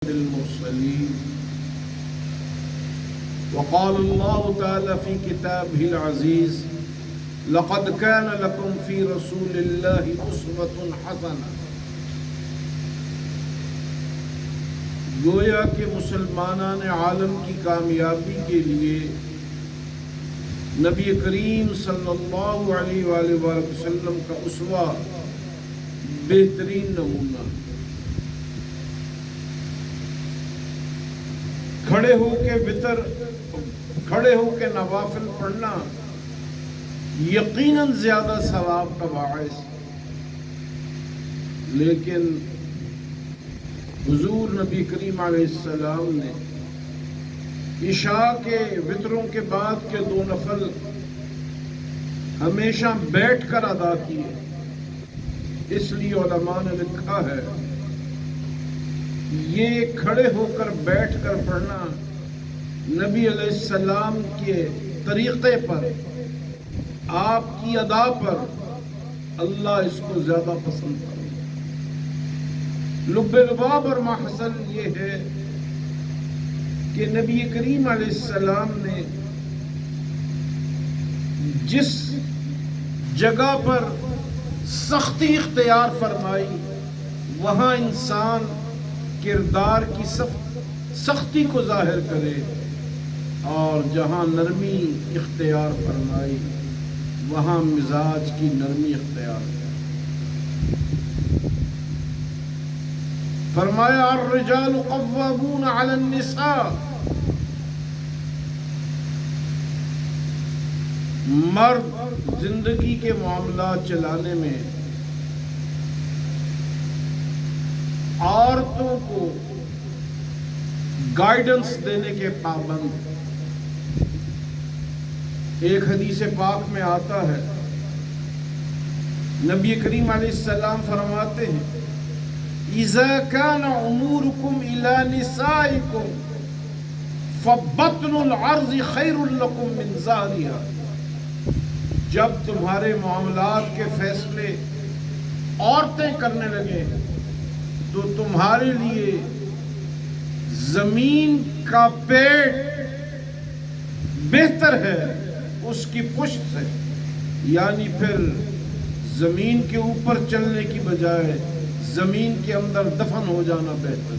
المرسلين. وقال الله تعالى في كتابه العزيز: لقد كان لكم في رسول الله أسوة حسنة. گویا کہ مسلمانان عالم کی کامیابی کے لیے نبی کریم صلی اللہ علیہ وآلہ وسلم کا اسوہ بہترین نمونہ. کھڑے ہو کے نوافل پڑھنا یقیناً زیادہ ثواب کا باعث، لیکن حضور نبی کریم علیہ السلام نے عشاء کے وطروں کے بعد کے 2 نفل ہمیشہ بیٹھ کر ادا کیے. اس لیے علماء نے لکھا ہے یہ کھڑے ہو کر بیٹھ کر پڑھنا نبی علیہ السلام کے طریقے پر، آپ کی ادا پر اللہ اس کو زیادہ پسند کرے. لب لباب اور محصل یہ ہے کہ نبی کریم علیہ السلام نے جس جگہ پر سختی اختیار فرمائی وہاں انسان کردار کی سختی کو ظاہر کرے، اور جہاں نرمی اختیار فرمائی وہاں مزاج کی نرمی اختیار کرے. فرمایا الرجال قوامون علی النساء، مرد زندگی کے معاملات چلانے میں عورتوں کو گائیڈنس دینے کے پابند. ایک حدیث پاک میں آتا ہے نبی کریم علیہ السلام فرماتے ہیں اذا كان اموركم الى نسائكم فبطن العرض خير لكم من ظهرها. جب تمہارے معاملات کے فیصلے عورتیں کرنے لگے تو تمہارے لیے زمین کا پیٹ بہتر ہے اس کی پشت سے، یعنی پھر زمین کے اوپر چلنے کی بجائے زمین کے اندر دفن ہو جانا بہتر.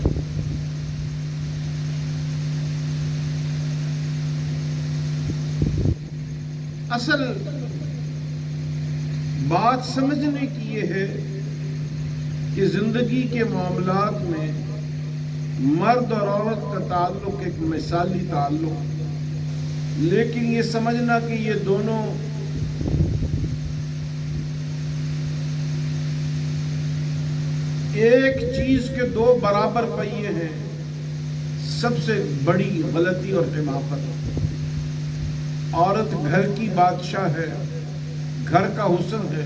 اصل بات سمجھنے کی یہ ہے کہ زندگی کے معاملات میں مرد اور عورت کا تعلق ایک مثالی تعلق، لیکن یہ سمجھنا کہ یہ دونوں ایک چیز کے 2 برابر پہیے ہیں، سب سے بڑی غلطی اور حماقت. عورت گھر کی بادشاہ ہے، گھر کا حسن ہے،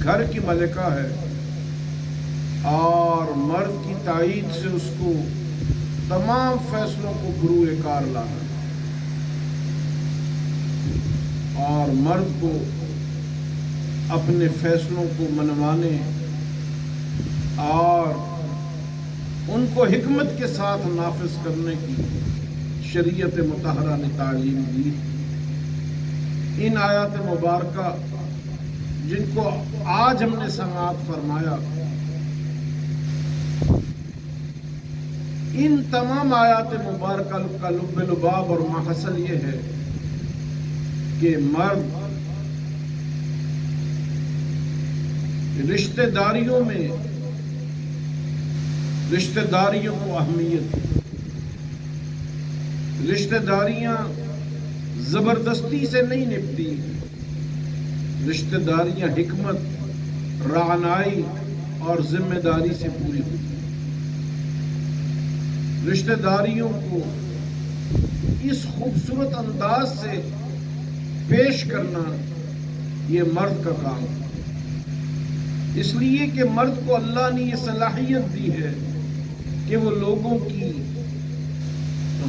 گھر کی ملکہ ہے، اور مرد کی تائید سے اس کو تمام فیصلوں کو گروئے کار لانا، اور مرد کو اپنے فیصلوں کو منوانے اور ان کو حکمت کے ساتھ نافذ کرنے کی شریعت مطہرہ نے تعلیم دی. ان آیات مبارکہ جن کو آج ہم نے سماعت فرمایا، ان تمام آیات مبارکہ کا لب لباب اور محصل یہ ہے کہ مرد رشتہ داریوں کو اہمیت. رشتہ داریاں زبردستی سے نہیں نبھتی، رشتہ داریاں حکمت، رعنائی اور ذمہ داری سے پوری ہوتی. رشتہ داریوں کو اس خوبصورت انداز سے پیش کرنا یہ مرد کا کام ہے. اس لیے کہ مرد کو اللہ نے یہ صلاحیت دی ہے کہ وہ لوگوں کی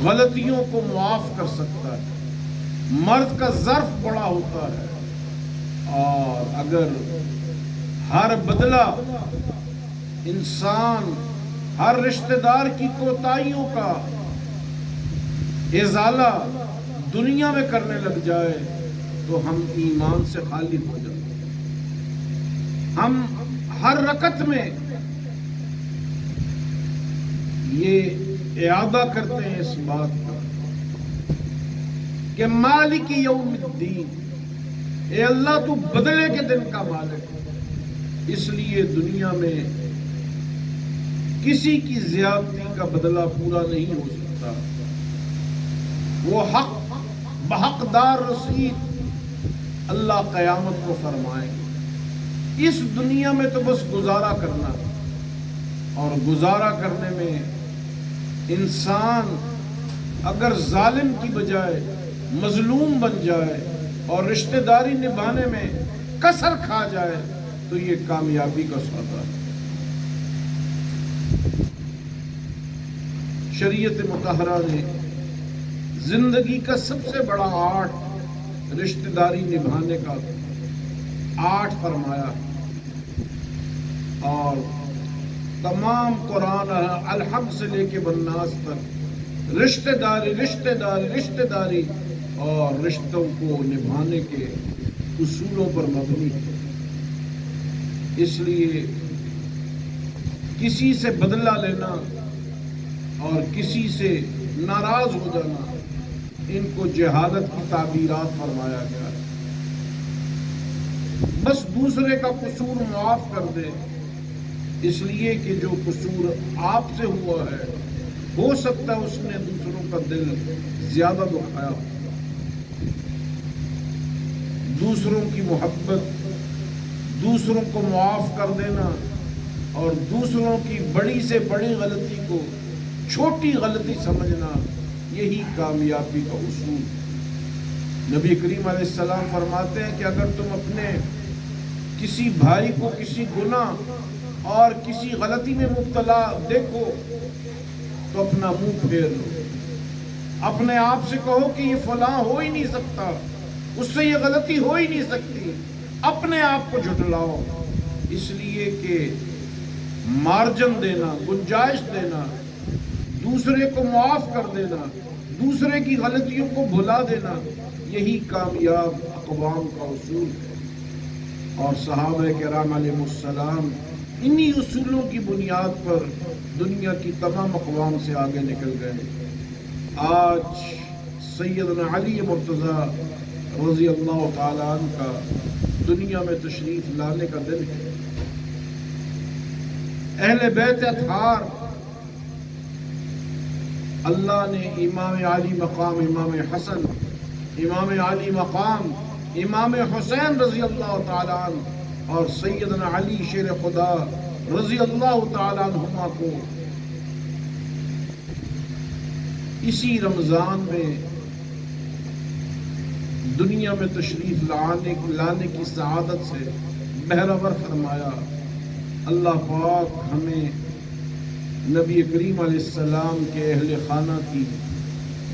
غلطیوں کو معاف کر سکتا ہے. مرد کا ظرف بڑا ہوتا ہے، اور اگر ہر بدلہ انسان ہر رشتہ دار کی کوتاہیوں کا ازالہ دنیا میں کرنے لگ جائے تو ہم ایمان سے خالی ہو جائیں. ہم ہر رکعت میں یہ اعادہ کرتے ہیں اس بات کا کہ مالک یوم الدین، اے اللہ تو بدلے کے دن کا مالک ہے. اس لیے دنیا میں کسی کی زیادتی کا بدلہ پورا نہیں ہو سکتا. وہ حق بحقدار رسید اللہ قیامت کو فرمائے. اس دنیا میں تو بس گزارا کرنا، اور گزارا کرنے میں انسان اگر ظالم کی بجائے مظلوم بن جائے اور رشتہ داری نبھانے میں کسر کھا جائے تو یہ کامیابی کا سودا ہے. شریعت مطہرہ نے زندگی کا سب سے بڑا آرٹ رشتہ داری نبھانے کا آرٹ فرمایا، اور تمام قرآن الحق سے لے کے والناس تک رشتہ داری رشتہ داری رشتہ داری اور رشتوں کو نبھانے کے اصولوں پر مبنی ہے. اس لیے کسی سے بدلہ لینا اور کسی سے ناراض ہو جانا، ان کو جہالت کی تعبیرات فرمایا گیا ہے. بس دوسرے کا قصور معاف کر دے، اس لیے کہ جو قصور آپ سے ہوا ہے ہو سکتا ہے اس نے دوسروں کا دل زیادہ دکھایا. دوسروں کی محبت، دوسروں کو معاف کر دینا اور دوسروں کی بڑی سے بڑی غلطی کو چھوٹی غلطی سمجھنا، یہی کامیابی کا اصول. نبی کریم علیہ السلام فرماتے ہیں کہ اگر تم اپنے کسی بھائی کو کسی گناہ اور کسی غلطی میں مبتلا دیکھو تو اپنا منہ پھیر لو. اپنے آپ سے کہو کہ یہ فلاں ہو ہی نہیں سکتا، اس سے یہ غلطی ہو ہی نہیں سکتی. اپنے آپ کو جھٹلاؤ، اس لیے کہ مارجن دینا، گنجائش دینا، دوسرے کو معاف کر دینا، دوسرے کی غلطیوں کو بھلا دینا، یہی کامیاب اقوام کا اصول ہے. اور صحابہ کرام علیہ السلام انہی اصولوں کی بنیاد پر دنیا کی تمام اقوام سے آگے نکل گئے. آج سیدنا علی مرتضی رضی اللہ تعالیٰ عنہ کا دنیا میں تشریف لانے کا دن ہے. اہل بیت اطہار، اللہ نے امام علی مقام امام حسن، امام علی مقام امام حسین رضی اللہ تعالیٰ عنہ اور سیدنا علی شیر خدا رضی اللہ تعالیٰ عنہما کو اسی رمضان میں دنیا میں تشریف لانے کی سعادت سے بہرور فرمایا. اللہ پاک ہمیں نبی کریم علیہ السلام کے اہل خانہ کی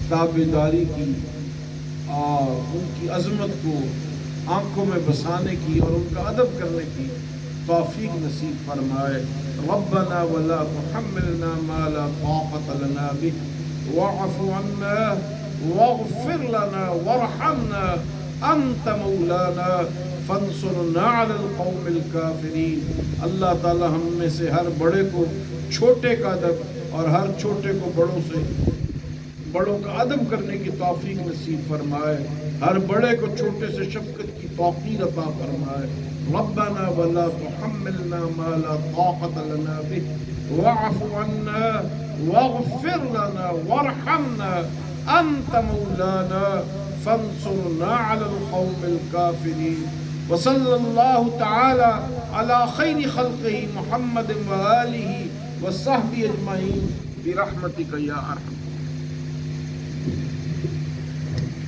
تابعداری کی اور ان کی عظمت کو آنکھوں میں بسانے کی اور ان کا ادب کرنے کی توفیق نصیب فرمائے. ربنا ولا تحملنا ما لا طاقة لنا به واعف عنا واغفر لنا وارحمنا انت مولانا فانصرنا على القوم الكافرین. اللہ تعالی ہم میں سے ہر بڑے کو چھوٹے کا ادب اور ہر چھوٹے کو بڑوں کا ادب کرنے کی توفیق نصیب فرمائے. ہر بڑے کو چھوٹے سے شفقت کی توقیر عطا فرمائے. ربنا ولا تحملنا ما لا طاقة لنا به واعف عنا واغفر لنا وارحمنا انت مولانا فانصرنا على القوم الكافرين. وصلى الله تعالى على خير خلقه محمد وآله وصحبه اجمعين برحمتك يا ارحم